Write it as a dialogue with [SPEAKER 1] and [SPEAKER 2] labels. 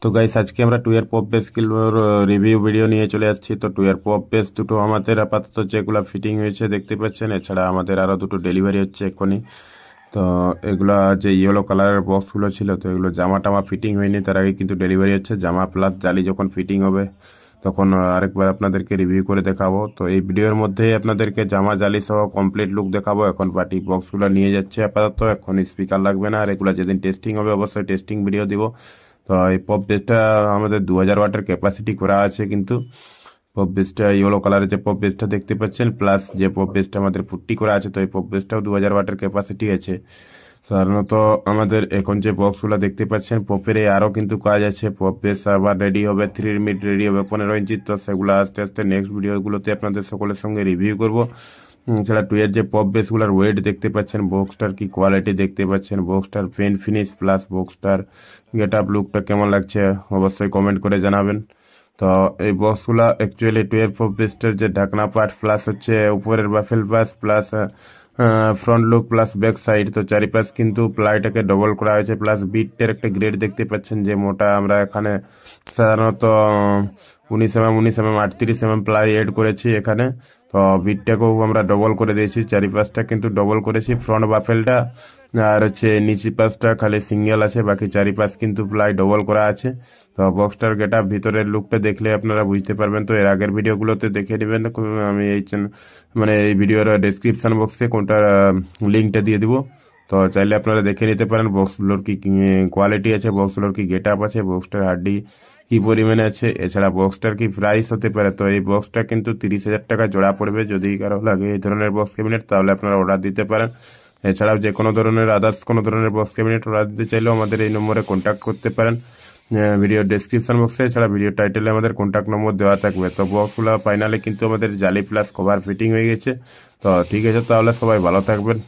[SPEAKER 1] তো গাইস আজকে আমরা টু ইয়ার পপ বেস কিলোর রিভিউ ভিডিও নিয়ে চলে আসছি। তো টু ইয়ার পপ বেস দুটো আমাদের আপাতত যেগুলা ফিটিং হয়েছে দেখতে পাচ্ছেন, এছাড়া আমাদের আরো দুটো ডেলিভারি হচ্ছে এক্ষুনি। তো এগুলা যে ইয়েলো কালারের বক্সগুলো ছিল, তো এগুলো জামা টামা ফিটিং হয়নি, তার আগে কিন্তু ডেলিভারি হচ্ছে। জামা প্লাস জালি যখন ফিটিং হবে তখন আরেকবার আপনাদেরকে রিভিউ করে দেখাবো। তো এই ভিডিওর মধ্যে আপনাদেরকে জামা জালি সহ কমপ্লিট লুক দেখাবো। এখন পার্টি বক্সগুলো নিয়ে যাচ্ছে আপাতত, এখন স্পিকার লাগবে না। আর এগুলো যেদিন টেস্টিং হবে অবশ্যই টেস্টিং ভিডিও দিব। তো এই পপ বেসটা আমাদের 2000 ওয়াটের ক্যাপাসিটি করা আছে, কিন্তু পপ বেসটা ইয়েলো কালারের যে পপ বেসটা দেখতে পাচ্ছেন প্লাস যে পপ বেসটা আমাদের পুট্টি করা আছে, তো এই পপ বেসটাও 2000 ওয়াটের ক্যাপাসিটি আছে। সাধারণত আমাদের এখন যে বক্সগুলো দেখতে পাচ্ছেন পপের আরও কিন্তু কাজ আছে। পপ বেস আবার রেডি হবে, 3 মিনিট রেডি হবে 15 ইঞ্চি। তো সেগুলো আস্তে আস্তে নেক্সট ভিডিওগুলোতে আপনাদের সকলের সঙ্গে রিভিউ করব। এছাড়া টুয়ের যে পপ বেসগুলোর ওয়েট দেখতে পাচ্ছেন, বক্সটার কি কোয়ালিটি দেখতে পাচ্ছেন, বক্সটার পেন ফিনিশ প্লাস বক্সটার গেট আপ লুকটা কেমন লাগছে অবশ্যই কমেন্ট করে জানাবেন। তো এই বক্সগুলো অ্যাকচুয়ালি টুয়েলভ পপ বেসটার যে ঢাকনা পার্ট প্লাস হচ্ছে উপরের baffle pass plus front look plus back side, তো চারিপাশ কিন্তু প্লাইটাকে ডবল করা হয়েছে। প্লাস বিটের একটা গ্রেড দেখতে পাচ্ছেন যে মোটা, আমরা এখানে সাধারণত 19 mm 38 mm প্লাই এড করেছি এখানে। তো বিটটাকেও আমরা ডবল করে দিয়েছি, চারিপাশটা কিন্তু ডবল করেছি। ফ্রন্ট বাফেলটা আর হচ্ছে নিচি পাশটা খালি সিঙ্গেল আছে, বাকি চারিপাশ কিন্তু প্লাই ডবল করা আছে। তো বক্সটার গেট আপ ভিতরের লুকটা দেখলে আপনারা বুঝতে পারবেন। তো এর আগের ভিডিওগুলোতে দেখে নেবেন, আমি এই মানে এই ভিডিওর ডেসক্রিপশন বক্সে কোনটার লিঙ্কটা দিয়ে দিব। তো চাইলে আপনারা দেখে নিতে পারেন বক্সগুলোর কি কোয়ালিটি আছে, বক্সগুলোর কি গেট আপ আছে, বক্সটার হার্ডি কি পরিমাণে আছে, এছাড়া বক্সটার কি প্রাইস হতে পারে। তো এই বক্সটা কিন্তু 30,000 টাকা জোড়া পড়বে। যদি কারো লাগে এই ধরনের বক্স ক্যাবিনেট তাহলে আপনারা অর্ডার দিতে পারেন। এছাড়াও যে কোনো ধরনের আদার্স কোনো ধরনের বক্স ক্যাবিনেট অর্ডার দিতে চাইলেও আমাদের এই নম্বরে কন্ট্যাক্ট করতে পারেন। ভিডিও ডেসক্রিপশন বক্সে, এছাড়া ভিডিও টাইটেলে আমাদের কন্ট্যাক্ট নম্বর দেওয়া থাকবে। তো বক্সগুলো ফাইনালে কিন্তু আমাদের জালি প্লাস কভার ফিটিং হয়ে গেছে। তো ঠিক আছে, তাহলে সবাই ভালো থাকবেন।